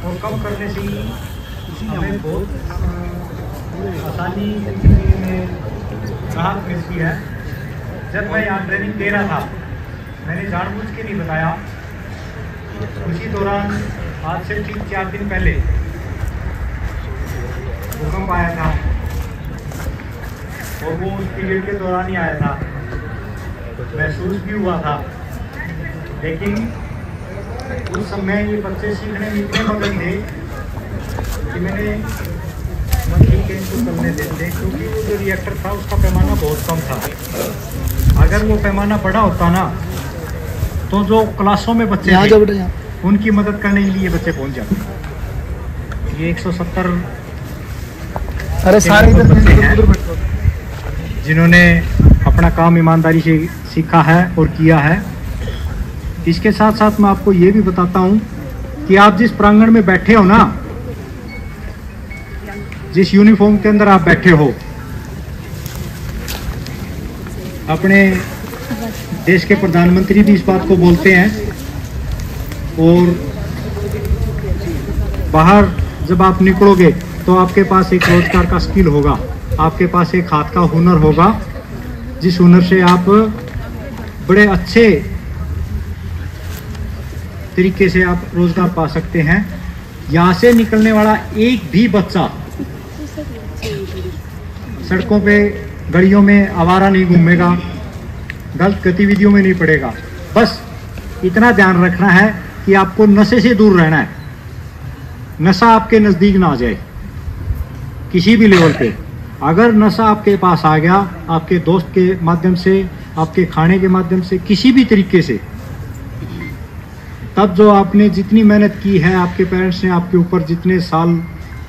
और कम करने से ही हमें बहुत आसानी में राहत मिलती है। जब मैं यहाँ ट्रेनिंग दे रहा था, मैंने जानबूझ के नहीं बताया। उसी दौरान आज से ठीक 4 दिन पहले भूकंप आया था और वो उस पीरियड के दौरान ही आया था। महसूस भी हुआ था, लेकिन उस समय ये बच्चे सीखने में इतने मगन थे कि मैंने ठीक है इनको करने देते, क्योंकि वो जो रिएक्टर था उसका पैमाना बहुत कम था। अगर वो पैमाना बड़ा होता ना तो जो क्लासों में बच्चे थे उनकी मदद करने के लिए बच्चे पहुंच जाते। ये 170 अरे सारे बच्चे हैं जिन्होंने अपना काम ईमानदारी से सीखा है और किया है। इसके साथ साथ मैं आपको ये भी बताता हूँ कि आप जिस प्रांगण में बैठे हो ना, जिस यूनिफॉर्म के अंदर आप बैठे हो, अपने देश के प्रधानमंत्री भी इस बात को बोलते हैं। और बाहर जब आप निकलोगे तो आपके पास एक रोजगार का स्किल होगा, आपके पास एक हाथ का हुनर होगा, जिस हुनर से आप बड़े अच्छे तरीके से आप रोजगार पा सकते हैं। यहाँ से निकलने वाला एक भी बच्चा सड़कों पे गलियों में आवारा नहीं घूमेगा, गलत गतिविधियों में नहीं पड़ेगा। बस इतना ध्यान रखना है कि आपको नशे से दूर रहना है। नशा आपके नज़दीक ना आ जाए किसी भी लेवल पे। अगर नशा आपके पास आ गया, आपके दोस्त के माध्यम से, आपके खाने के माध्यम से, किसी भी तरीके से, तब जो आपने जितनी मेहनत की है, आपके पेरेंट्स ने आपके ऊपर जितने साल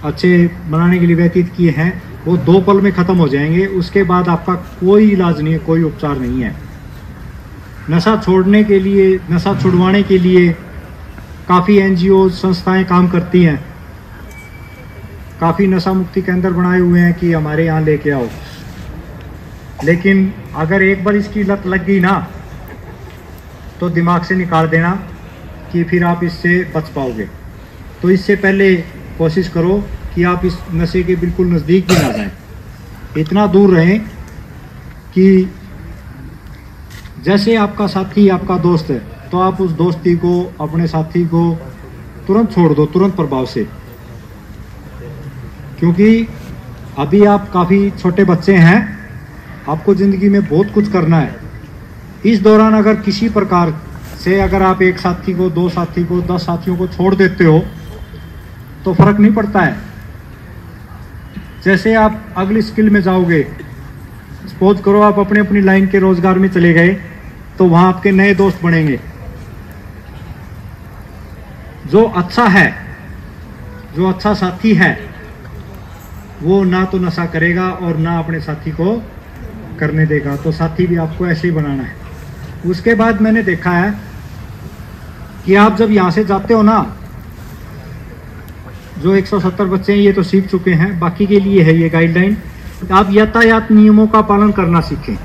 अच्छे बनाने के लिए व्यतीत किए हैं, वो 2 पल में ख़त्म हो जाएंगे। उसके बाद आपका कोई इलाज नहीं है, कोई उपचार नहीं है। नशा छोड़ने के लिए, नशा छुड़वाने के लिए काफ़ी NGO संस्थाएं काम करती हैं, काफ़ी नशा मुक्ति केंद्र बनाए हुए हैं कि हमारे यहाँ लेके आओ। लेकिन अगर एक बार इसकी लत लग गई ना तो दिमाग से निकाल देना कि फिर आप इससे बच पाओगे। तो इससे पहले कोशिश करो कि आप इस नशे के बिल्कुल नज़दीक भी ना जाएं, इतना दूर रहें कि जैसे आपका साथी आपका दोस्त है तो आप उस दोस्ती को, अपने साथी को तुरंत छोड़ दो, तुरंत प्रभाव से। क्योंकि अभी आप काफ़ी छोटे बच्चे हैं, आपको ज़िंदगी में बहुत कुछ करना है। इस दौरान अगर किसी प्रकार से अगर आप एक साथी को, 2 साथी को, 10 साथियों को छोड़ देते हो तो फर्क नहीं पड़ता है। जैसे आप अगली स्किल में जाओगे, सपोज करो आप अपने अपनी लाइन के रोजगार में चले गए, तो वहां आपके नए दोस्त बनेंगे। जो अच्छा है, जो अच्छा साथी है, वो ना तो नशा करेगा और ना अपने साथी को करने देगा। तो साथी भी आपको ऐसे ही बनाना है। उसके बाद मैंने देखा है कि आप जब यहाँ से जाते हो ना, जो 170 बच्चे हैं ये तो सीख चुके हैं, बाकी के लिए है ये गाइडलाइन। आप यातायात नियमों का पालन करना सीखें।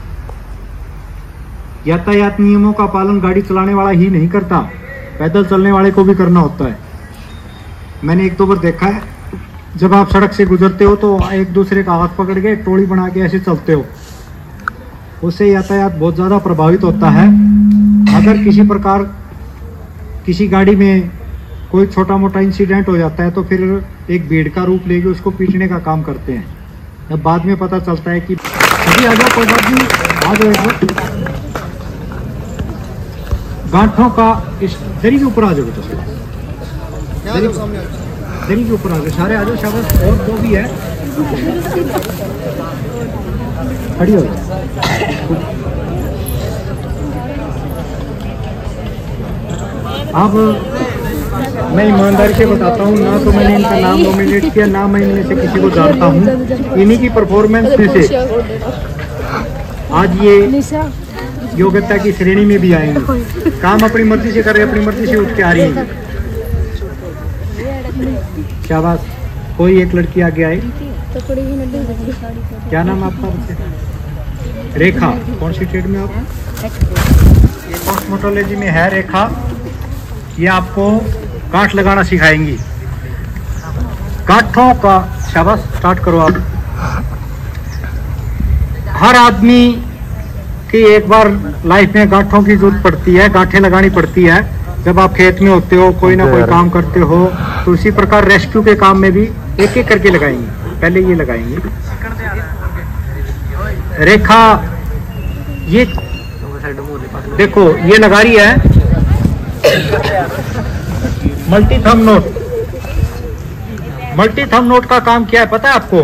यातायात नियमों का पालन गाड़ी चलाने वाला ही नहीं करता, पैदल चलने वाले को भी करना होता है। मैंने 1-2 बार देखा है, जब आप सड़क से गुजरते हो तो एक दूसरे का हाथ पकड़ के टोली बना के ऐसे चलते हो, उससे यातायात बहुत ज़्यादा प्रभावित होता है। अगर किसी प्रकार किसी गाड़ी में कोई छोटा मोटा इंसिडेंट हो जाता है तो फिर एक भीड़ का रूप लेके उसको पीटने का काम करते हैं। अब बाद में पता चलता है कि अभी आ जाओ, कोई बात नहीं, आ जाओ। गांठों का इस दरी के ऊपर आ जाओ, दरी के ऊपर आ जाओ, सारे आ जाओ, शाबाश। और जो भी है खड़ी हो जाओ। अब मैं ईमानदारी से बताता हूँ, ना तो मैंने इनका नाम नॉमिनेट किया, ना मैं इनमें से किसी को जानता हूँ। इन्हीं की परफॉर्मेंस में से आज ये योग्यता की श्रेणी में भी आएंगे। काम अपनी मर्जी से कर रहे, अपनी मर्जी से उठ के आ रही है। शाबाश। कोई एक लड़की आगे आई, क्या नाम आपका? रेखा। कौन सी ट्रेड में आप? ये कॉस्मेटोलॉजी में है रेखा। ये आपको गांठ लगाना सिखाएंगी। गांठों का, शाबाश, स्टार्ट करो आप। हर आदमी की एक बार लाइफ में गांठों की जरूरत पड़ती है, गांठें लगानी पड़ती है। जब आप खेत में होते हो, कोई ना कोई काम करते हो, तो उसी प्रकार रेस्क्यू के काम में भी एक एक करके लगाएंगे। पहले ये लगाएंगे रेखा, ये देखो ये लगा रही है multi thumb note. Multi thumb note का काम क्या है पता है आपको?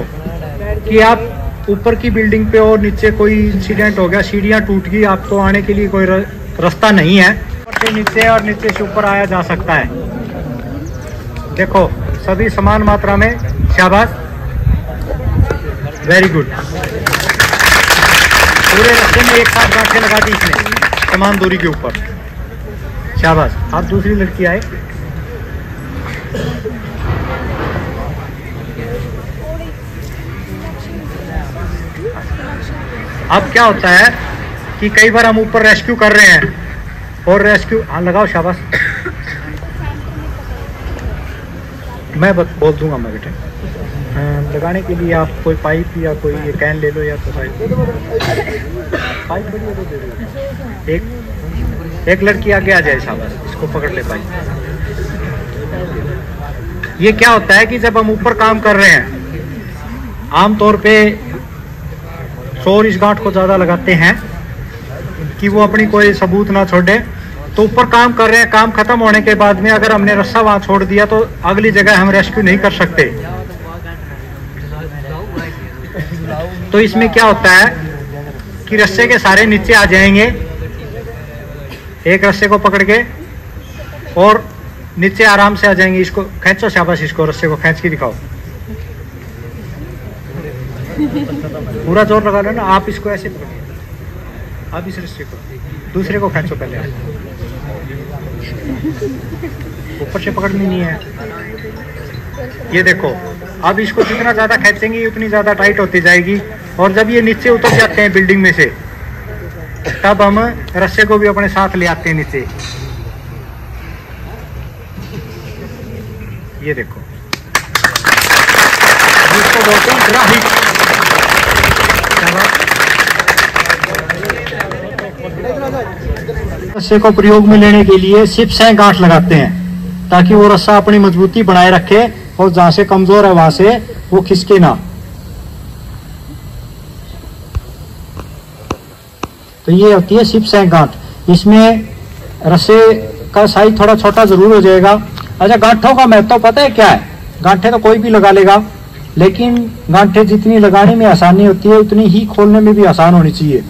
कि आप ऊपर की बिल्डिंग पे और नीचे कोई इंसिडेंट हो गया, सीढ़ियां टूट गई, आपको आने के लिए कोई रास्ता नहीं है, ऊपर से नीचे और नीचे से ऊपर आया जा सकता है। देखो सभी समान मात्रा में, शाबाश, वेरी गुड। पूरे रास्ते में एक साथ गांठें लगा दी इसने समान दूरी के ऊपर, शाबाश। आप दूसरी लड़की आए। अब क्या होता है कि कई बार हम ऊपर रेस्क्यू कर रहे हैं और रेस्क्यू, हाँ लगाओ, शाबाश। मैं बोल दूंगा मैं बेटे। लगाने के लिए आप कोई पाइप या कोई ये कैन ले लो, या तो पाइप बड़ी दे दो। एक लड़की आगे आ जाए, शाबाश, इसको पकड़ ले पाइप। ये क्या होता है कि जब हम ऊपर काम कर रहे हैं, आमतौर पे शोर इस गांठ को ज्यादा लगाते हैं कि वो अपनी कोई सबूत ना छोड़े। तो ऊपर काम कर रहे हैं, काम खत्म होने के बाद में अगर हमने रस्सा वहां छोड़ दिया तो अगली जगह हम रेस्क्यू नहीं कर सकते। तो इसमें क्या होता है कि रस्से के सारे नीचे आ जाएंगे, एक रस्से को पकड़ के, और नीचे आराम से आ जाएंगे। इसको खींचो, शाबाश, इसको रस्से को खींच के दिखाओ। पूरा जोर लगा लो ना आप, इसको ऐसे पकड़िए, आप इस रस्से को, दूसरे को खींचो पहले, ऊपर से पकड़नी नहीं है। ये देखो, अब इसको जितना ज्यादा खींचेंगे उतनी ज्यादा टाइट होती जाएगी, और जब ये नीचे उतर जाते हैं बिल्डिंग में से, तब हम रस्से को भी अपने साथ ले आते हैं नीचे। ये देखो, इसको बोलते हैं ग्राहिक। रस्से को प्रयोग में लेने के लिए सिपसें गांठ लगाते हैं ताकि वो रस्सा अपनी मजबूती बनाए रखे, और जहां से कमजोर है वहां से वो खिसके ना। तो ये होती है सिपसें गांठ। इसमें रस्से का साइज थोड़ा छोटा जरूर हो जाएगा। अच्छा, गांठों का महत्व पता है क्या है? गांठें तो कोई भी लगा लेगा, लेकिन गांठें जितनी लगाने में आसानी होती है उतनी ही खोलने में भी आसान होनी चाहिए।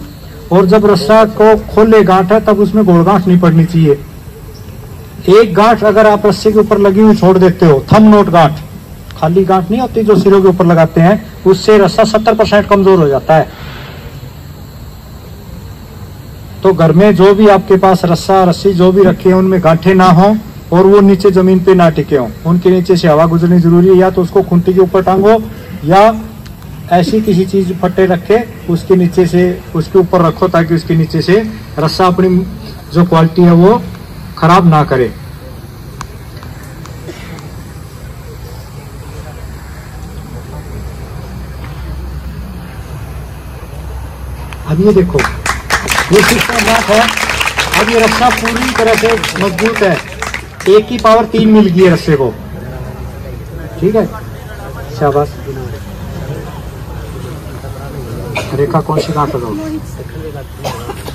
और जब रस्सा को खोले गांठ है तब उसमें गोल गांठ नहीं पड़नी चाहिए। एक गांठ अगर आप रस्से के ऊपर लगी हुई छोड़ देते हो, थंब नोट गांठ, खाली गांठ नहीं होती जो सिरों के ऊपर लगाते हैं, उससे रस्सा 70% कमजोर हो जाता है। तो घर में जो भी आपके पास रस्सा रस्सी जो भी रखे हैं उनमें गांठें ना हो और वो नीचे जमीन पे ना टिके हों। उनके नीचे से हवा गुजरनी जरूरी है। या तो उसको खुंटी के ऊपर टांगो या ऐसी किसी चीज फट्टे रखे उसके नीचे से, उसके ऊपर रखो ताकि उसके नीचे से रस्सा अपनी जो क्वालिटी है वो खराब ना करे। अब ये देखो, ये सिस्टम बात है। अब ये रस्सा पूरी तरह से मजबूत है, एक की पावर 3 मिल गई है रस्से को, ठीक है, शाबाश। रेखा कौन सी गांठ लगाओ?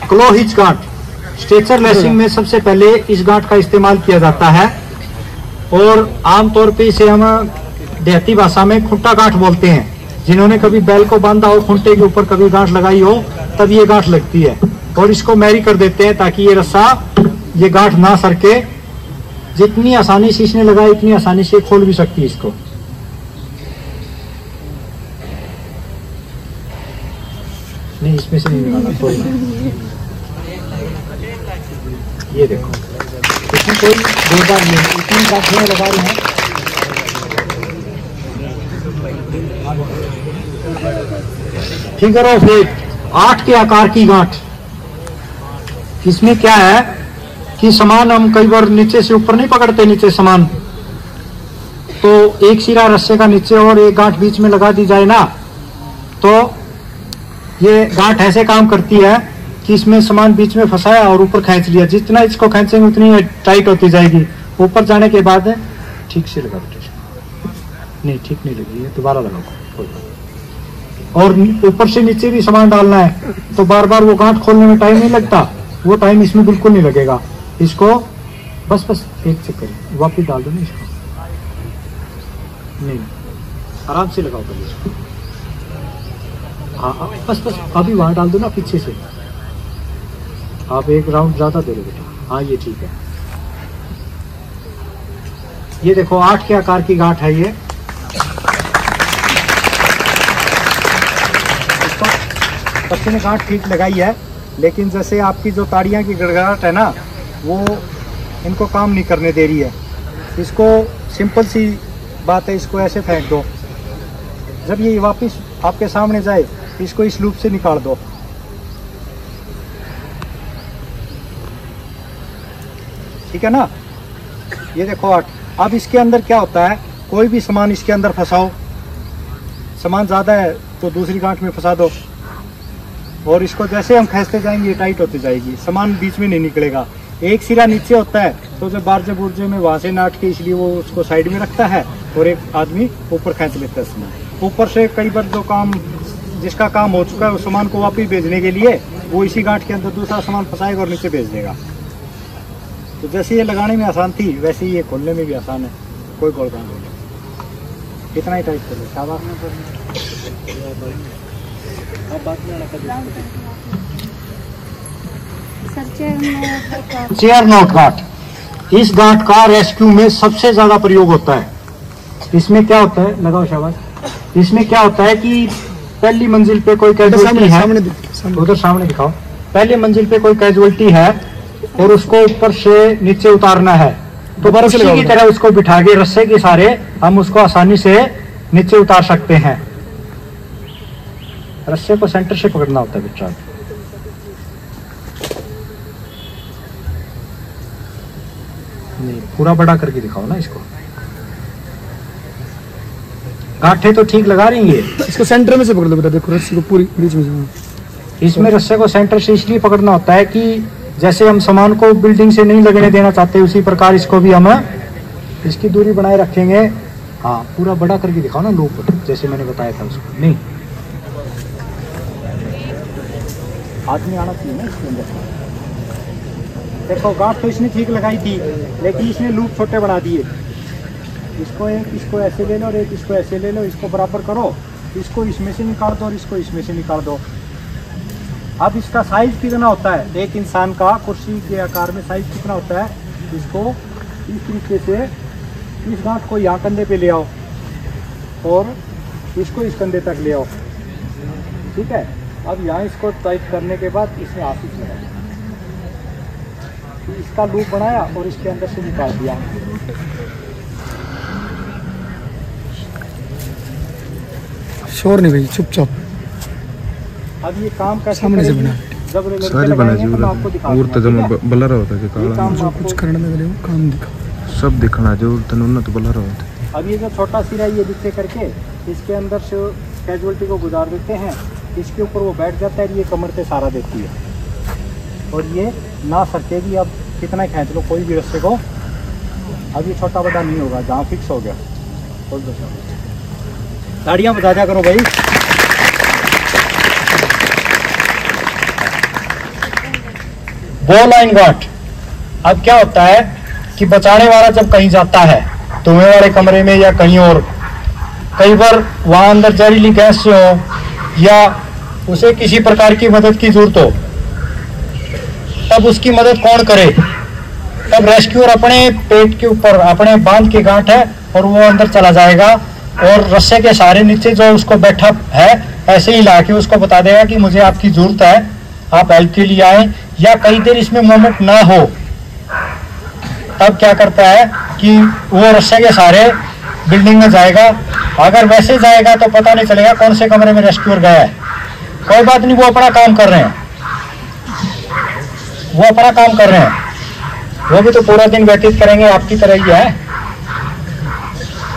क्लोहिच गांठ। स्ट्रेचर लेसिंग में सबसे पहले इस गांठ का इस्तेमाल किया जाता है, और आमतौर पे इसे हम देहाती भाषा में खुट्टा गांठ बोलते हैं। जिन्होंने कभी बैल को बांधा हो, खुंटे के ऊपर कभी गांठ लगाई हो, तब ये गांठ लगती है। और इसको मैरी कर देते हैं ताकि ये रस्सा, ये गांठ ना सरके। जितनी आसानी से इसने लगाई इतनी आसानी से खोल भी सकती है इसको। नहीं, इसमें से नहीं निकाला, कोई नहीं। ये देखो, इसमें कोई जोरदार नहीं, इतनी गांठें लगा रहे हैं। फिगर ऑफ 8 के आकार की गांठ। इसमें क्या है कि सामान हम कई बार नीचे से ऊपर नहीं पकड़ते, नीचे सामान तो एक सिरा रस्से का नीचे और एक गांठ बीच में लगा दी जाए ना, तो ये गांठ ऐसे काम करती है कि इसमें सामान बीच में फंसाया और ऊपर खींच लिया, जितना इसको खींचेंगे उतनी टाइट होती जाएगी। ऊपर जाने के बाद ठीक से लगा बेटा, नहीं ठीक नहीं लगी है, दोबारा लगाओ। और ऊपर से नीचे भी सामान डालना है, तो बार बार वो गांठ खोलने में टाइम नहीं लगता, वो टाइम इसमें बिल्कुल नहीं लगेगा। इसको बस एक चक्कर वापिस डाल दो ना इसको, नहीं आराम से लगाओ पहले इसको। हाँ बस अभी वहां डाल दो ना पीछे से, आप एक राउंड ज्यादा दे लो बेटा। हाँ ये ठीक है। ये देखो 8 के आकार की गांठ है ये। बच्चे ने गांठ ठीक लगाई है, लेकिन जैसे आपकी जो ताड़ियाँ की गड़गड़ाहट है ना, वो इनको काम नहीं करने दे रही है। इसको सिंपल सी बात है, इसको ऐसे फेंक दो। जब ये वापस आपके सामने जाए, इसको इस लूप से निकाल दो। ठीक है ना। ये देखो 8। अब इसके अंदर क्या होता है, कोई भी सामान इसके अंदर फंसाओ, सामान ज़्यादा है तो दूसरी गांठ में फंसा दो, और इसको जैसे हम खींचते जाएंगे टाइट होती जाएगी, सामान बीच में नहीं निकलेगा। एक सिरा नीचे होता है तो जब बारजे बुर्जे में वहाँ से नाट के, इसलिए वो उसको साइड में रखता है और एक आदमी ऊपर खींच लेता है सामान। ऊपर से कई बार जो काम, जिसका काम हो चुका है उस सामान को वापिस भेजने के लिए वो इसी गांठ के अंदर दूसरा सामान फंसाएगा और नीचे भेज देगा। तो जैसे ये लगाने में आसान थी, वैसे ही ये खोलने में भी आसान है, कोई गोल काम नहीं। कितना ही टाइट करो, शाबाश। चेयर नॉट गांठ, इस गांठ का रेस्क्यू में सबसे ज्यादा प्रयोग होता है। इसमें क्या होता है, लगाओ शाबाश। इसमें क्या होता है कि पहली मंजिल पे कोई कैजुअलिटी है, उधर सामने दिखाओ। पहली मंजिल पे कोई कैजुअलिटी है और उसको ऊपर से नीचे उतारना है, तो कुर्सी की तरह उसको बिठा के रस्से के सहारे हम उसको आसानी से नीचे उतार सकते हैं। रस्से को सेंटर से पकड़ना होता है बच्चा। नहीं, पूरा बड़ा करके दिखाओ ना इसको। गांठें तो ठीक लगा रही है, इसको सेंटर में से पकड़ लो बेटा, देखो रस्सी को पूरी बीच में से। इसमें रस्से को सेंटर से इसलिए पकड़ना होता है कि जैसे हम सामान को बिल्डिंग से नहीं लगने देना चाहते, उसी प्रकार इसको भी हम इसकी दूरी बनाए रखेंगे। हाँ पूरा बड़ा करके दिखाओ ना लूप, जैसे मैंने बताया था उसको। नहीं, आदमी आना चाहिए ना इसके अंदर। देखो गांठ तो इसने ठीक लगाई थी, लेकिन इसने लूप छोटे बना दिए। इसको ऐसे ले लो और एक इसको ऐसे ले लो, इसको बराबर करो, इसको इसमें से निकाल दो और इसको इसमें से निकाल दो। अब इसका साइज कितना होता है, एक इंसान का कुर्सी के आकार में साइज कितना होता है, इसको इस तरीके से इस गांठ को यहाँ कंधे पे ले आओ और इसको इस कंधे तक ले आओ। ठीक है। अब यहाँ इसको टाइट करने के बाद इसमें हाथ से लगाओ, इसका लूप बनाया और इसके अंदर से निकाल दिया। शोर नहीं भाई, चुपचाप। अब ये काम कैसे सामने से बना, सारी बना जी और तो जमा बलरा होता है कि काला जो कुछ करने में वो काम दिखा, सब दिखना जरूरत है ना, तो बलरा होता है। अब ये जो छोटा सिरा ये जिससे करके इसके अंदर से कैजुअलिटी को गुजार देते हैं, इसके ऊपर वो बैठ जाता है, ये कमर पे सहारा देती है और ये ना सरकेगी। अब कितना खींच लो कोई भी रस्से को, अब ये छोटा बड़ा नहीं होगा, जहाँ फिक्स हो गया। बोल दो, ताड़ियाँ बजा जा करो भाई। बो लाइन गांठ। अब क्या होता है कि बचाने वाला जब कहीं जाता है धुएं वाले कमरे में या कहीं और, कई बार वहां अंदर जहरीली गैस से हो या उसे किसी प्रकार की मदद की जरूरत हो, तब उसकी मदद कौन करे? तब रेस्क्यूअर अपने पेट के ऊपर अपने बांध के गांठ है और वो अंदर चला जाएगा और रस्से के सहारे नीचे जो उसको बैठा है ऐसे ही ला के उसको बता देगा कि मुझे आपकी जरूरत है, आप हेल्प के लिए आए। या कई देर इसमें मूवमेंट ना हो, तब क्या करता है कि वो रस्से के सहारे बिल्डिंग में जाएगा। अगर वैसे जाएगा तो पता नहीं चलेगा कौन से कमरे में रेस्क्यूअर गया है। कोई बात नहीं, वो अपना काम कर रहे हैं, वो अपना काम कर रहे हैं, वो भी तो पूरा दिन व्यतीत करेंगे आपकी तरह ही है।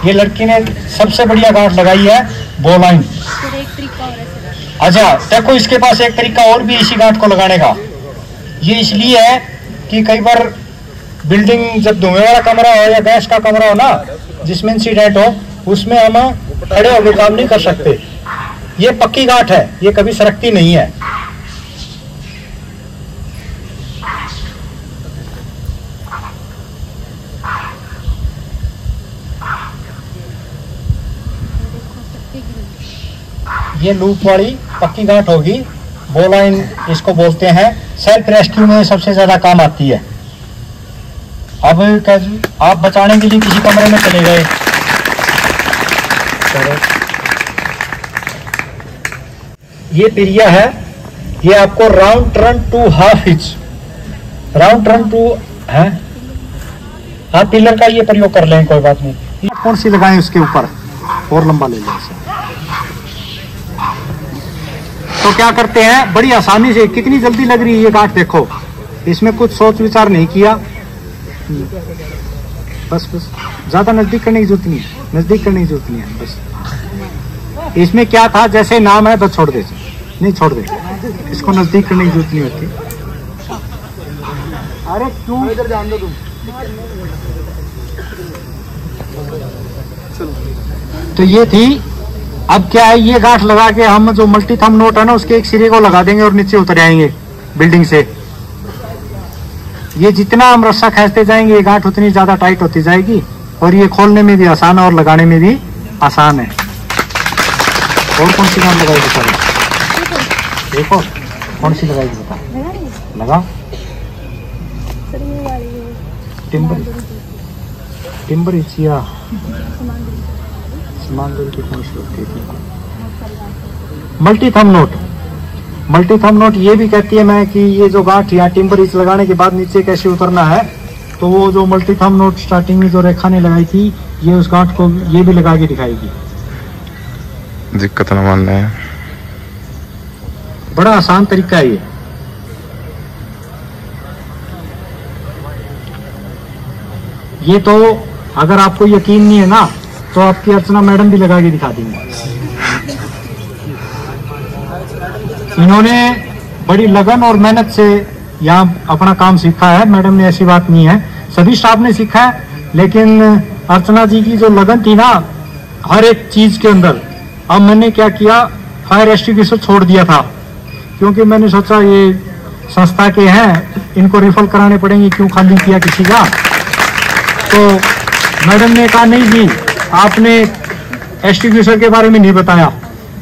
ये लड़की ने सबसे बढ़िया गांठ लगाई है बोलाइन। सर एक तरीका और है सर। अच्छा देखो, इसके पास एक तरीका और भी इसी गांठ को लगाने का। ये इसलिए है कि कई बार बिल्डिंग जब धुएं वाला कमरा हो या गैस का कमरा हो ना, जिसमें इंसिडेंट हो, उसमें हम खड़े होकर काम नहीं कर सकते। ये पक्की गांठ है, ये कभी सरकती नहीं है। ये लूप वाली पक्की गांठ होगी, बोलाइन इसको बोलते हैं। सेल्फ रेस्क्यू में सबसे ज्यादा काम आती है। अब आप बचाने के लिए किसी कमरे में चले गए, ये पिरिया है, ये आपको round turn two half hitch, round turn two है, हाँ पिलर का ये प्रयोग कर लें, कोई बात नहीं। कौन सी लगाएं उसके ऊपर और लंबा ले लें इसे। तो क्या करते हैं, बड़ी आसानी से, कितनी जल्दी लग रही है ये गांठ देखो, इसमें कुछ सोच विचार नहीं किया, बस ज्यादा नजदीक करने की जरूरत नहीं है, नजदीक करने की जरूरत नहीं है। बस इसमें क्या था, जैसे नाम है बस छोड़ दे, नहीं छोड़ दे, इसको नजदीक करने की जरूरत नहीं होती। अरे क्यों इधर जान दो तुम। तो ये थी। अब क्या है, ये गांठ लगा के हम जो मल्टी थंब नोट है ना, उसके एक सिरे को लगा देंगे और नीचे उतर आएंगे बिल्डिंग से। ये जितना हम रस्सा खींचते जाएंगे, ये गांठ उतनी ज्यादा टाइट होती जाएगी, और ये खोलने में भी आसान है और लगाने में भी आसान है। और कौन सी गांठ लगाएगी सर? देखो कौन सी लगाएगी बता, लगा। टिम्बर इचिया की कौन सी होती है? Multi thumb note. Multi thumb note ये भी कहती है मैं कि ये जो गांठ यहाँ टिम्बर इच लगाने के बाद नीचे कैसे उतरना है, तो वो जो मल्टी थंब नोट स्टार्टिंग में जो रेखा ने लगाई थी, ये उस गांठ को ये भी लगा के दिखाएगी। दिक्कत न मान रहे हैं, बड़ा आसान तरीका है ये। ये तो अगर आपको यकीन नहीं है ना, तो आपकी अर्चना मैडम भी लगा के दिखा देंगे। इन्होंने बड़ी लगन और मेहनत से यहाँ अपना काम सीखा है। मैडम ने, ऐसी बात नहीं है, सभी स्टाफ ने सीखा है, लेकिन अर्चना जी की जो लगन थी ना हर एक चीज के अंदर। अब मैंने क्या किया, फायर एक्सटिंग्विशर छोड़ दिया था, क्योंकि मैंने सोचा ये संस्था के हैं, इनको रिफर कराने पड़ेंगे, क्यों खाली किया किसी का। तो मैडम ने कहा नहीं जी, आपने एक्सटिंग्विशर के बारे में नहीं बताया,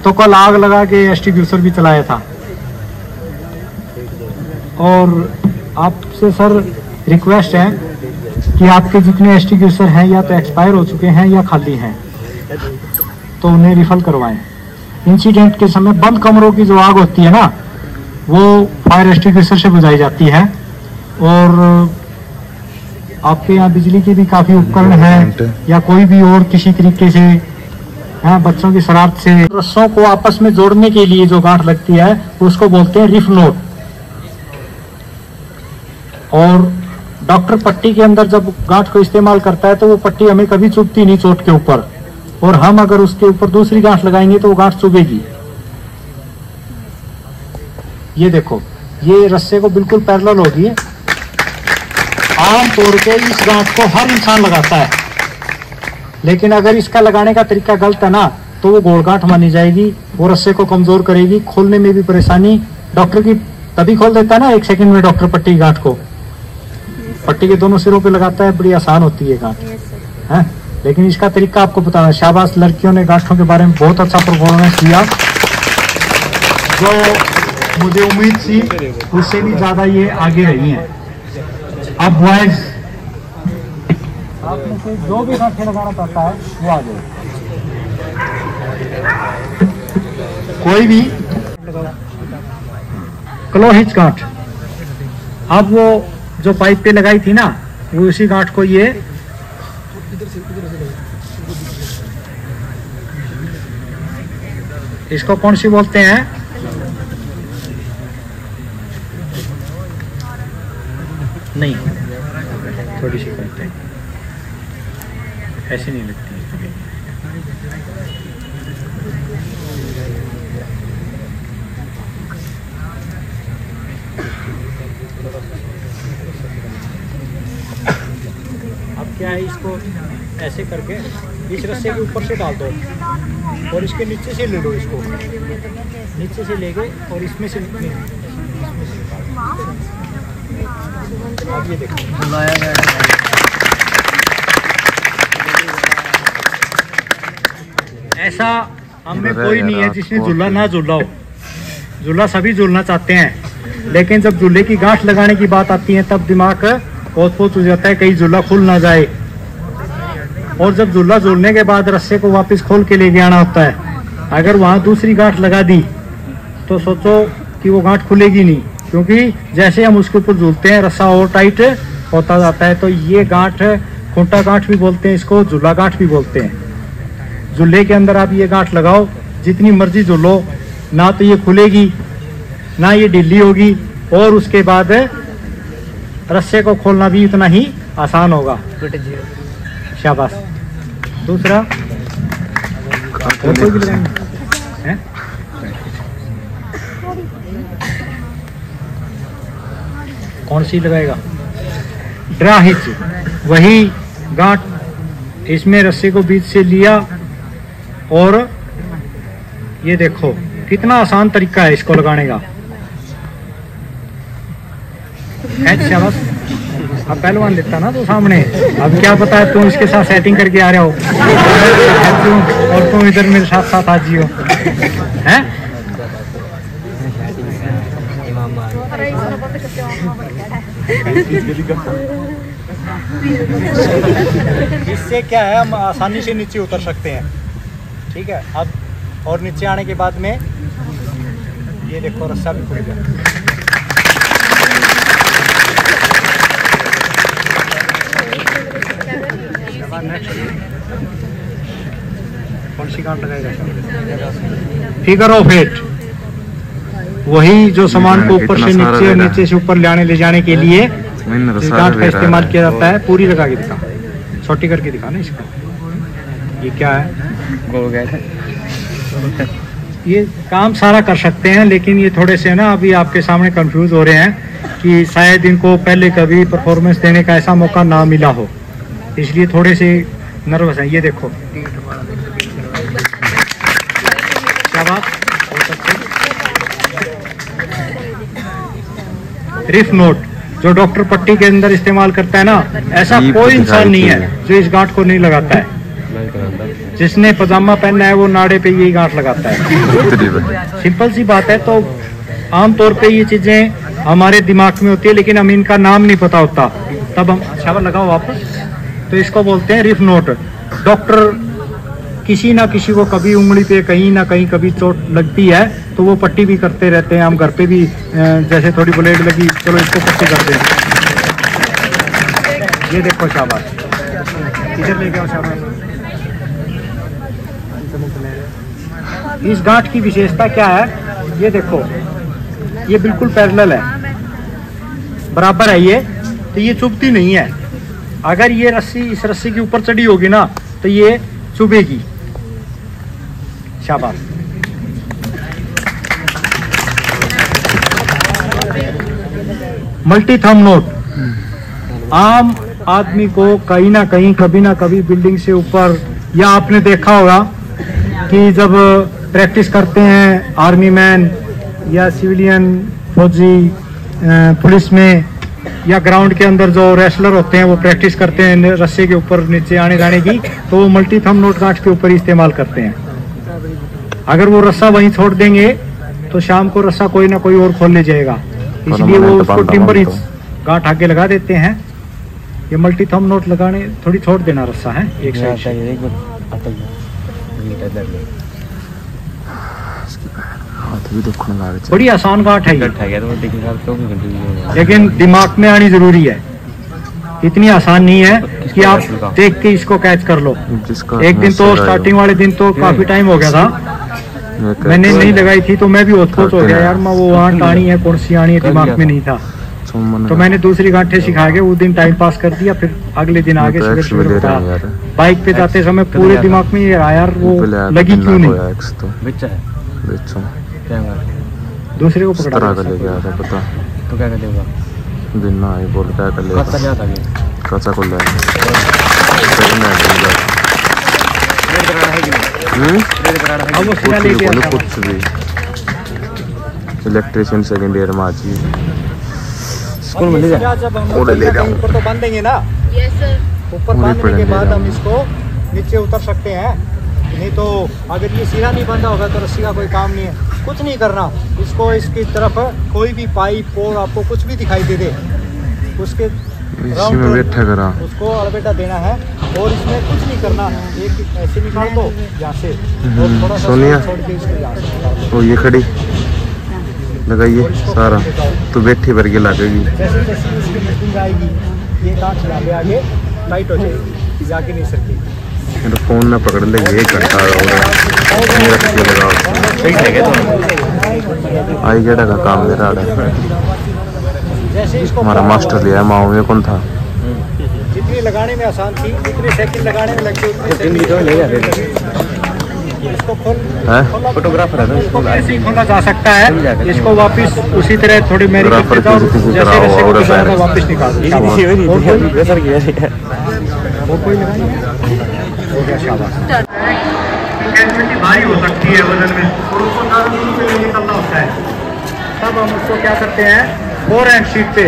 तो कल आग लगा के एक्सटिंग्विशर भी चलाया था। और आपसे सर रिक्वेस्ट है कि आपके जितने एक्सटिंग्विशर हैं या तो एक्सपायर हो चुके हैं या खाली हैं, तो उन्हें रिफल करवाएं। इंसिडेंट के समय बंद कमरों की जो आग होती है ना, वो फायर एक्सटिंग्विशर से बुझाई जाती है। और आपके यहाँ बिजली के भी काफी उपकरण हैं, या कोई भी और किसी तरीके से बच्चों की शरारत से रस्सों को आपस में जोड़ने के लिए जो गांठ लगती है, उसको बोलते हैं रिफ नोट। और डॉक्टर पट्टी के अंदर जब गांठ को इस्तेमाल करता है, तो वो पट्टी हमें कभी चुभती नहीं चोट के ऊपर, और हम अगर उसके ऊपर दूसरी गांठ लगाएंगे तो वो गांठ चुभेगी। ये देखो, ये रस्से को बिल्कुल पैरेलल होगी। आमतौर पे इस गांठ को हर इंसान लगाता है, लेकिन अगर इसका लगाने का तरीका गलत है ना, तो वो गोल गांठ मानी जाएगी, वो रस्से को कमजोर करेगी, खोलने में भी परेशानी। डॉक्टर की तभी खोल देता है ना 1 सेकंड में डॉक्टर पट्टी गांठ को, पट्टी के दोनों सिरों पे लगाता है, बड़ी आसान होती है गांठ है। लेकिन इसका तरीका आपको बताना। शाबाश, लड़कियों ने गांठों के बारे में बहुत अच्छा परफॉर्मेंस किया, जो मुझे उम्मीद थी उससे भी ज्यादा ये आगे रही हैं। अब बॉयज, आप में से जो भी गांठें लगाना चाहता है वो आ जाए, कोई भी। क्लोहिच गांठ, अब वो जो पाइप पे लगाई थी ना, वो उसी गांठ को ये इसको कौन सी बोलते हैं, नहीं थोड़ी सी करते हैं, ऐसी नहीं लगती है। अब क्या है, इसको ऐसे करके इस रस्से के ऊपर से डाल दो और इसके नीचे से ले लो, इसको नीचे से लेके और इसमें से अब ये देखो ऐसा हमें कोई नहीं है जिसने झूला ना झूला हो। झूला सभी झूलना चाहते हैं, लेकिन जब झूले की गांठ लगाने की बात आती है तब दिमाग बहुत हो जाता है, कहीं झूला खुल ना जाए। और जब झूला झूलने के बाद रस्से को वापस खोल के लेके आना होता है, अगर वहाँ दूसरी गांठ लगा दी तो सोचो कि वो गांठ खुलेगी नहीं, क्योंकि जैसे हम उसके ऊपर झूलते हैं रस्सा और टाइट होता जाता है। तो ये गांठ खूंटा गांठ भी बोलते हैं इसको, झूला गांठ भी बोलते हैं। झूले के अंदर आप ये गांठ लगाओ, जितनी मर्जी झूलो, ना तो ये खुलेगी ना ये ढीली होगी, और उसके बाद रस्से को खोलना भी इतना ही आसान होगा। शाबाश। दूसरा और कोई भी लगाएंगे हैं? कौन सी लगाएगा? ड्रा हिच, वही गांठ इसमें रस्से को बीच से लिया, और ये देखो कितना आसान तरीका है इसको लगाने का। शाबाश। अब पहलवान लेता ना तो सामने, अब क्या पता है तुम इसके साथ सेटिंग करके आ रहे हो और तुम इधर मेरे साथ साथ आ जियो हैं? इससे क्या है, हम आसानी से नीचे उतर सकते हैं। ठीक है, अब और नीचे आने के बाद में ये देखो रस्सा भी खुल गया। कौन सी गांठ लगाएगा? फिगर ऑफ 8, वही जो सामान को ऊपर से नीचे और नीचे से ऊपर ले जाने के लिए इस गांठ का इस्तेमाल किया जाता है। पूरी लगा के दिखा, छोटी करके दिखा ना इसको। ये क्या है? ये काम सारा कर सकते हैं, लेकिन ये थोड़े से ना अभी आपके सामने कंफ्यूज हो रहे हैं कि शायद इनको पहले कभी परफॉर्मेंस देने का ऐसा मौका ना मिला हो, इसलिए थोड़े से नर्वस हैं। ये देखो क्या बात, रिफ नोट जो डॉक्टर पट्टी के अंदर इस्तेमाल करता है ना, ऐसा कोई इंसान नहीं है जो इस गांठ को नहीं लगाता है। जिसने पजामा पहनना है वो नाड़े पे यही गांठ लगाता है। सिंपल सी बात है। तो आमतौर पे ये चीजें हमारे दिमाग में होती है, लेकिन हमें इनका नाम नहीं पता होता, तब हम शाबाश लगाओ वापस। तो इसको बोलते हैं रिफ नोट। डॉक्टर किसी ना किसी को कभी उंगली पे कहीं ना कहीं कभी चोट लगती है तो वो पट्टी भी करते रहते हैं। हम घर पे भी जैसे थोड़ी ब्लेड लगी, चलो इसको पट्टी करते हैं। ये देखो शाबाश, इधर ले गया शाबाश। इस गांठ की विशेषता क्या है, ये देखो ये बिल्कुल पैरेलल है, बराबर है ये, तो ये चुभती नहीं है। अगर ये रस्सी इस रस्सी के ऊपर चढ़ी होगी ना तो ये चुभेगी। शाबाश। मल्टी थंब नोट आम आदमी को कहीं ना कहीं कभी ना कभी बिल्डिंग से ऊपर, या आपने देखा होगा कि जब प्रैक्टिस करते हैं आर्मी मैन या सिविलियन फौजी पुलिस में या ग्राउंड के अंदर जो रेसलर होते हैं वो प्रैक्टिस करते हैं रस्से के ऊपर नीचे आने जाने की, तो वो मल्टी थंब नोट गांठ के ऊपर इस्तेमाल करते हैं। अगर वो रस्सा वहीं छोड़ देंगे तो शाम को रस्सा कोई ना कोई और खोल ले जाएगा, इसलिए वो उसको टिम्बर ही गांठ आगे लगा देते हैं। ये मल्टी थंब नोट लगाने थोड़ी छोड़ देना रस्सा है एक साइड। बड़ी आसान गांठ है ये, लेकिन दिमाग में आनी जरूरी है। इतनी आसान नहीं है कि आप देख के इसको कैच कर लो। एक दिन तो स्टार्टिंग वाले दिन तो काफी टाइम हो गया था, मैंने नहीं लगाई थी तो मैं भी होश हो गया यार, मैं वो गांठ आनी है कौन सी आनी है दिमाग में नहीं था। तो मैंने दूसरी गांठें सिखा के वो दिन टाइम पास कर दिया, फिर अगले दिन आगे बाइक पे जाते समय पूरे दिमाग में ये आया यार वो लगी क्यों नहीं, दूसरे को पकड़ा ले गया था पता तो क्या करेगा बिना ही बोल क्या कर लेगा कच्चा को ले कुछ भी इलेक्ट्रिशियन सेकंड ईयर में आज स्कूल में ले जा जब हम ले जाऊं ऊपर तो बांध देंगे ना। Yes sir. ऊपर बांधने के बाद हम इसको नीचे उतर सकते हैं, नहीं तो अगर ये सीधा नहीं बंधा होगा तो रस्सी का कोई काम नहीं है। कुछ नहीं करना, इसको इसकी तरफ कोई भी पाइप और आपको कुछ भी दिखाई दे दे उसके में बैठा करा उसको अलबेटा देना है और इसमें कुछ नहीं करना। एक ऐसे निकाल दो यहाँ से और थोड़ा सा छोड़ के इसको यहाँ से निकाल दो। वो ये खड़ी लगाइए सारा तो बैठी भर के लगेगी। जैसे जैसे उसकी मशीन आएगी ये कांच यहाँ पे आगे टाइट हो जाएगी, जाके नहीं सकती। मेरा फोन ना पकड़ लेंगे 1 घंटा हो रहा आई गेटा का काम दे रहा है। हमारा मास्टर लिया माओ में कौन था, जितनी लगाने में आसान थी जितने सेकंड लगाने में लगते उतने इसको फोटोग्राफर है इसको ऐसे ही खोला जा सकता है। इसको वापस उसी तरह थोड़ी मेरी वापस निकाल भारी हो सकती है वजन में और उसको निकलना होता है। तब हम उसको क्या करते हैं 4 हैंड शीट पे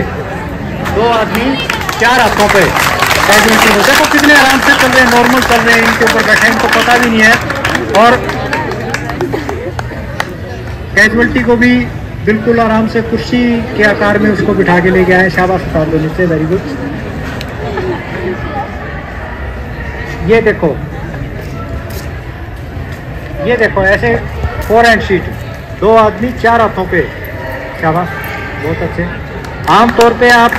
2 आदमी 4 हाथों पे देखो कितने आराम से चल रहे हैं, नॉर्मल चल रहे हैं, इनके ऊपर बैठे इनको पता भी नहीं है। और कैजुअलिटी को भी बिल्कुल आराम से कुर्सी के आकार में उसको बिठा के ले गया है। शाबाश उतार दो नीचे, वेरी गुड। ये देखो ऐसे 4 हैंड शीट 2 आदमी 4 हाथों पे, शाबाश बहुत अच्छे। आमतौर पे आप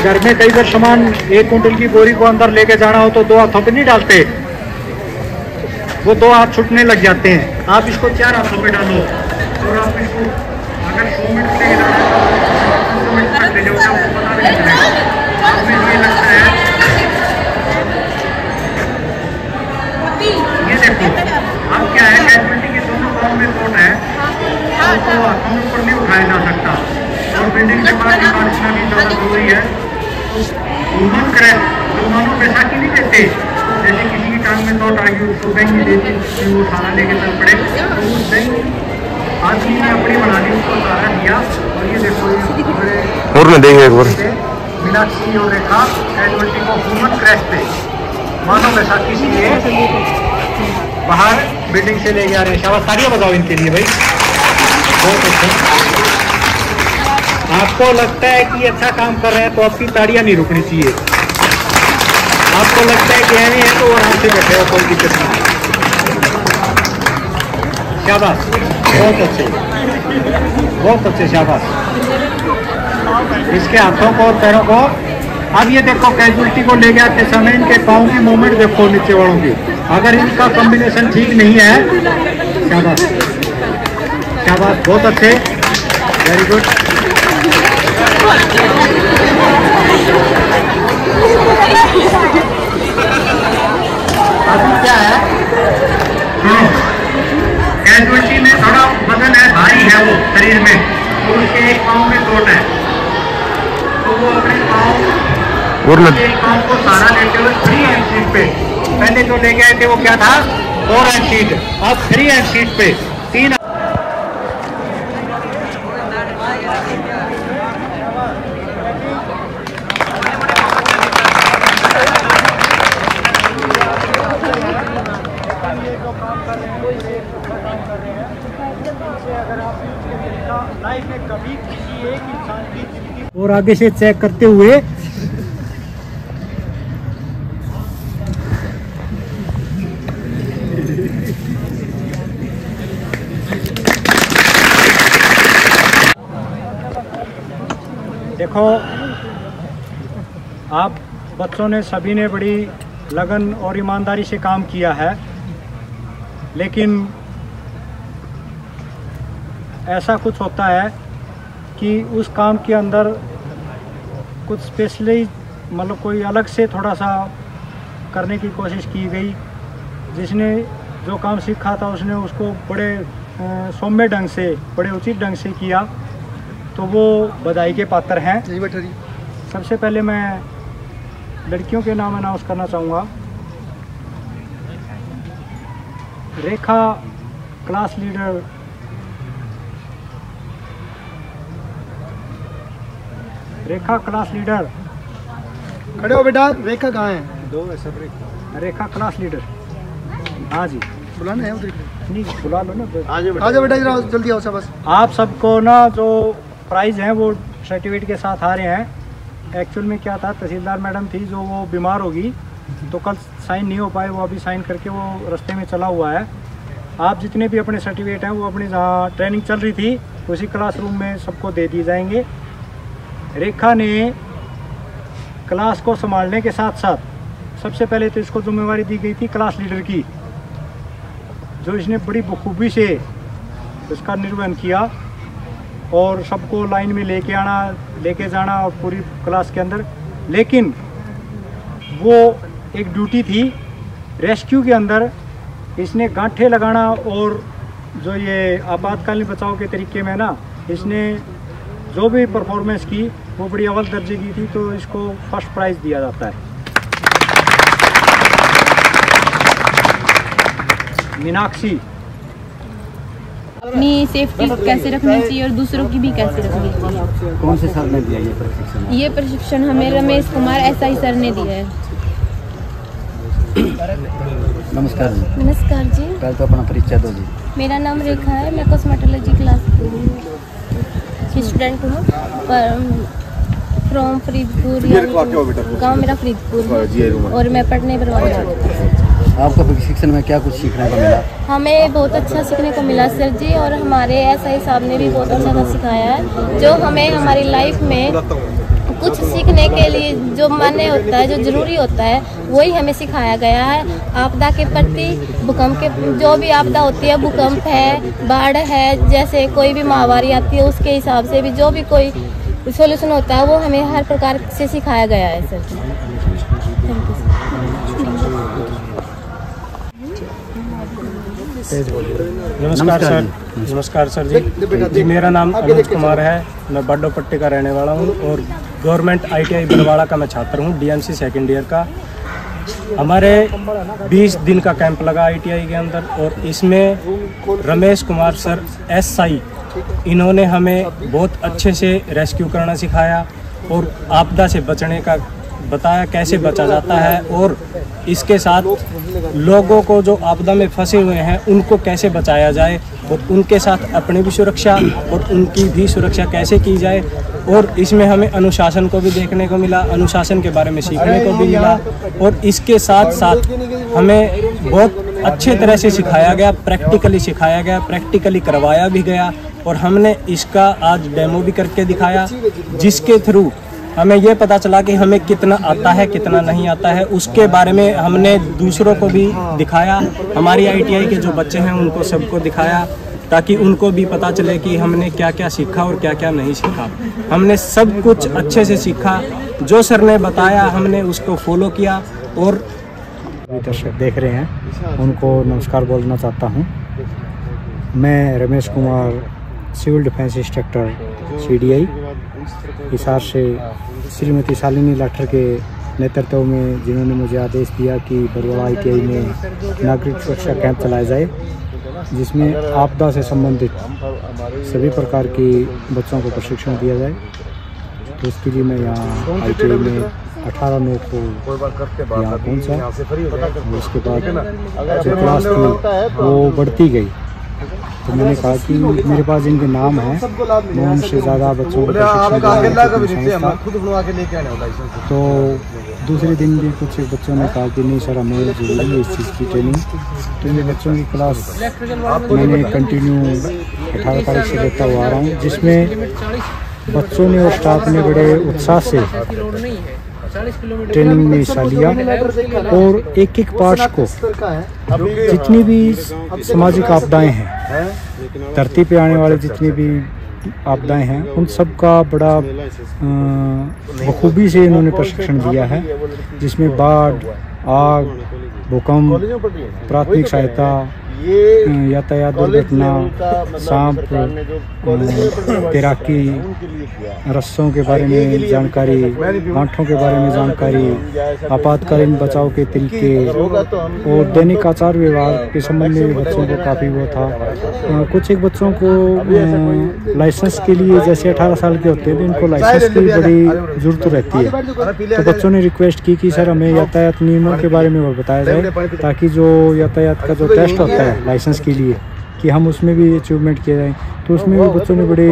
घर में कई बार सामान 1 कुंटल की बोरी को अंदर लेके जाना हो तो 2 हाथों पे नहीं डालते, वो 2 हाथ छूटने लग जाते हैं। आप इसको 4 हाथों पे डालो और आप इसको अगर 100 मिनट लेके जाना है तो 100 मिनट तक ले जाओगे, आपको पता भी नहीं चलेगा। आपको ये लगता है ये देखो अब क्या है कैजुअलिटी के दोनों पाँव में चोट है तो हाथों में ऊपर नहीं उठाया जा सकता और बिल्डिंग के बाद इतना भी ज़्यादा जरूरी है। ह्यूमन क्रैश जो मानो पैसा की नहीं देते, जैसे किसी की टांग में चोट आ गई उसको बैंक नहीं देती, वो उठाना लेके चल पड़े तो उस बैंक आदमी ने अपनी बना दी, उसको सहारा दिया। और ये देखो और मैं देखें एक बार मीनाक्षी और रेखा कैजुअलिटी को ह्यूमन क्रैश पे मानो पैसा किसी ने बाहर बिल्डिंग से ले जा रहे हैं। शाबाश, तालियां बजाओ इनके लिए भाई, बहुत अच्छा। आपको लगता है कि अच्छा काम कर रहे हैं तो आपकी ताड़ियां नहीं रुकनी चाहिए। आपको लगता है कि ऐसे है तो आराम से बैठे हो, कोई दिक्कत नहीं। शाबाश, बहुत अच्छे बहुत अच्छे, शाबाश। इसके हाथों को और पैरों को अब ये देखो कैजुअलिटी को ले जाते समय इनके पाँव की मूवमेंट देखो नीचे वालों की, अगर इनका कॉम्बिनेशन ठीक नहीं है। शाबाश शाबाश, बहुत अच्छे, वेरी गुड। अभी क्या है सुनो, कैजुअलिटी में थोड़ा वजन है, भारी है वो शरीर में, तो उसके एक पाँव में चोट है तो वो अपने पाँव एक पाँव को सहारा लेते हुए 3 हैंड शीट पे, पहले जो ले गए थे वो क्या था 4 हैंड शीट, अब 3 हैंड शीट पे 3। और आगे से चेक करते हुए देखो, आप बच्चों ने सभी ने बड़ी लगन और ईमानदारी से काम किया है, लेकिन ऐसा कुछ होता है कि उस काम के अंदर कुछ स्पेशली मतलब कोई अलग से थोड़ा सा करने की कोशिश की गई। जिसने जो काम सीखा था उसने उसको बड़े सौम्य ढंग से, बड़े उचित ढंग से किया, तो वो बधाई के पात्र हैं। सबसे पहले मैं लड़कियों के नाम अनाउंस करना चाहूँगा। रेखा क्लास लीडर, रेखा क्लास लीडर, खड़े हो बेटा। रेखा कहाँ है? दो है सब रेखा क्लास लीडर। हाँ जी, बुलाना है उधर। नहीं बुला लो ना। आ जाओ बेटा, जरा जल्दी आओ सब। बस आप सबको ना जो प्राइज़ हैं वो सर्टिफिकेट के साथ आ रहे हैं। एक्चुअल में क्या था, तहसीलदार मैडम थी जो वो बीमार होगी, तो कल साइन नहीं हो पाए, वो अभी साइन करके वो रास्ते में चला हुआ है। आप जितने भी अपने सर्टिफिकेट हैं वो अपनी जहाँ ट्रेनिंग चल रही थी उसी क्लासरूम में सबको दे दिए जाएंगे। रेखा ने क्लास को संभालने के साथ साथ सबसे पहले तो इसको जिम्मेवारी दी गई थी क्लास लीडर की, जो इसने बड़ी बखूबी से इसका निर्वहन किया और सबको लाइन में लेके आना, लेके जाना और पूरी क्लास के अंदर। लेकिन वो एक ड्यूटी थी रेस्क्यू के अंदर, इसने गांठे लगाना और जो ये आपातकालीन बचाव के तरीके में ना इसने जो भी परफॉर्मेंस की वो बड़ी अव्वल दर्जे की थी, तो इसको फर्स्ट प्राइज़ दिया जाता है। मीनाक्षी, अपनी सेफ्टी कैसे रखनी चाहिए और दूसरों की भी कैसे रखनी चाहिए। कौन से सर ने दिया ये प्रशिक्षण? ये प्रशिक्षण हमें रमेश कुमार SI सर ने दिया है। नमस्कार जी। नमस्कार जी। पहले तो अपना परिचय दो जी। मेरा नाम रेखा है, मैं कॉस्मेटोलॉजी क्लास की स्टूडेंट हूँ, फ्रॉम फरीदपुर। गांव मेरा फरीदपुर है और मैं पढ़ने परवाना हूँ। आपको प्रशिक्षण में क्या कुछ सीखने को मिला? हमें बहुत अच्छा सीखने को मिला सर जी, और हमारे SI साहब ने भी बहुत अच्छा सिखाया है, जो हमें हमारी लाइफ में कुछ सीखने के लिए जो मान्य होता है, जो ज़रूरी होता है, वही हमें सिखाया गया है। आपदा के प्रति, भूकंप के, जो भी आपदा होती है, भूकंप है, बाढ़ है, जैसे कोई भी महामारी आती है, उसके हिसाब से भी जो भी कोई सॉल्यूशन होता है वो हमें हर प्रकार से सिखाया गया है सर जी। थैंक यू नमस्कार सर। नमस्कार सर जी। मेरा नाम अनुज कुमार है, मैं बड्डो पट्टी का रहने वाला हूँ और गवर्नमेंट ITI बरवाड़ा का मैं छात्र हूँ, DMC सेकेंड ईयर का। हमारे 20 दिन का कैंप लगा ITI के अंदर और इसमें रमेश कुमार सर SI, इन्होंने हमें बहुत अच्छे से रेस्क्यू करना सिखाया और आपदा से बचने का बताया, कैसे बचा जाता है, और इसके साथ लोगों को जो आपदा में फंसे हुए हैं उनको कैसे बचाया जाए और उनके साथ अपनी भी सुरक्षा और उनकी भी सुरक्षा कैसे की जाए। और इसमें हमें अनुशासन को भी देखने को मिला, अनुशासन के बारे में सीखने को भी मिला, और इसके साथ साथ हमें बहुत अच्छे तरह से सिखाया गया, प्रैक्टिकली सिखाया गया, प्रैक्टिकली करवाया भी गया, और हमने इसका आज डेमो भी करके दिखाया, जिसके थ्रू हमें ये पता चला कि हमें कितना आता है, कितना नहीं आता है। उसके बारे में हमने दूसरों को भी दिखाया, हमारी ITI के जो बच्चे हैं उनको सबको दिखाया, ताकि उनको भी पता चले कि हमने क्या क्या सीखा और क्या क्या नहीं सीखा। हमने सब कुछ अच्छे से सीखा, जो सर ने बताया हमने उसको फॉलो किया। और दर्शक देख रहे हैं उनको नमस्कार बोलना चाहता हूं। मैं Ramesh Kumar, civil defence instructor CDI Hisar से, श्रीमती शालिनी लाठर के नेतृत्व में, जिन्होंने मुझे आदेश दिया कि बरवाड़ा ITI में नागरिक सुरक्षा कैंप चलाया जाए, जिसमें आपदा से संबंधित सभी प्रकार की बच्चों को प्रशिक्षण दिया जाए। तो इसके लिए मैं यहाँ ITI में 18/9 को यहाँ पहुँचा। उसके बाद जो क्लास थी वो बढ़ती गई, तो मैंने कहा कि मेरे पास जिनके नाम हैं मैं उनसे ज़्यादा बच्चों को तो दूसरे दिन भी कुछ बच्चों ने कहा कि नहीं सर हमें ज़रूरी है इस चीज़ की ट्रेनिंग। तो इन बच्चों की क्लास मैंने कंटिन्यू 18 तारीख से लेता हुआ आ रहा हूँ, जिसमें बच्चों ने और स्टाफ ने बड़े उत्साह से ट्रेनिंग में हिस्सा लिया और एक एक पार्ट्स को, जितनी भी सामाजिक आपदाएं हैं, धरती पे आने वाले जितने भी आपदाएं हैं उन सब का बड़ा बखूबी से इन्होंने प्रशिक्षण दिया है, जिसमें बाढ़, आग, भूकंप, प्राथमिक सहायता, यातायात दुर्घटना, सांप, तैराकी, रस्सों के बारे में जानकारी, गांठों के बारे में जानकारी, आपातकालीन बचाव के तरीके और दैनिक आचार व्यवहार के संबंध में बच्चों को काफ़ी वो था। कुछ एक बच्चों को लाइसेंस के लिए, जैसे 18 साल के होते हैं तो इनको लाइसेंस की बड़ी ज़रूरत रहती है, तो बच्चों ने रिक्वेस्ट की कि सर हमें यातायात नियमों के बारे में और बताया जाए, ताकि जो यातायात का जो टेस्ट होता है लाइसेंस के लिए कि हम उसमें भी अचीवमेंट किया जाए। तो उसमें भी बच्चों ने बड़े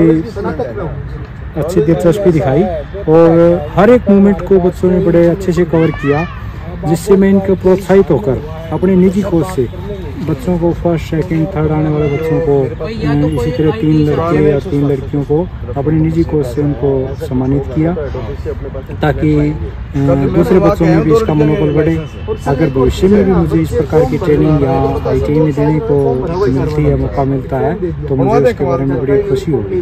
अच्छी दिलचस्पी दिखाई और हर एक मूवमेंट को बच्चों ने बड़े अच्छे से कवर किया, जिससे मैं इनको प्रोत्साहित होकर अपने निजी कोच से बच्चों को फर्स्ट, सेकंड, थर्ड आने वाले बच्चों को इसी तरह 3 लड़के या 3 लड़कियों को अपने निजी कोच से उनको सम्मानित किया, ताकि दूसरे बच्चों में भी इसका मनोबल बढ़े। अगर भविष्य में भी मुझे इस प्रकार की ट्रेनिंग या ITI में देने को मिलती है, मौका मिलता है, तो मुझे उसके बारे में बड़ी खुशी होगी।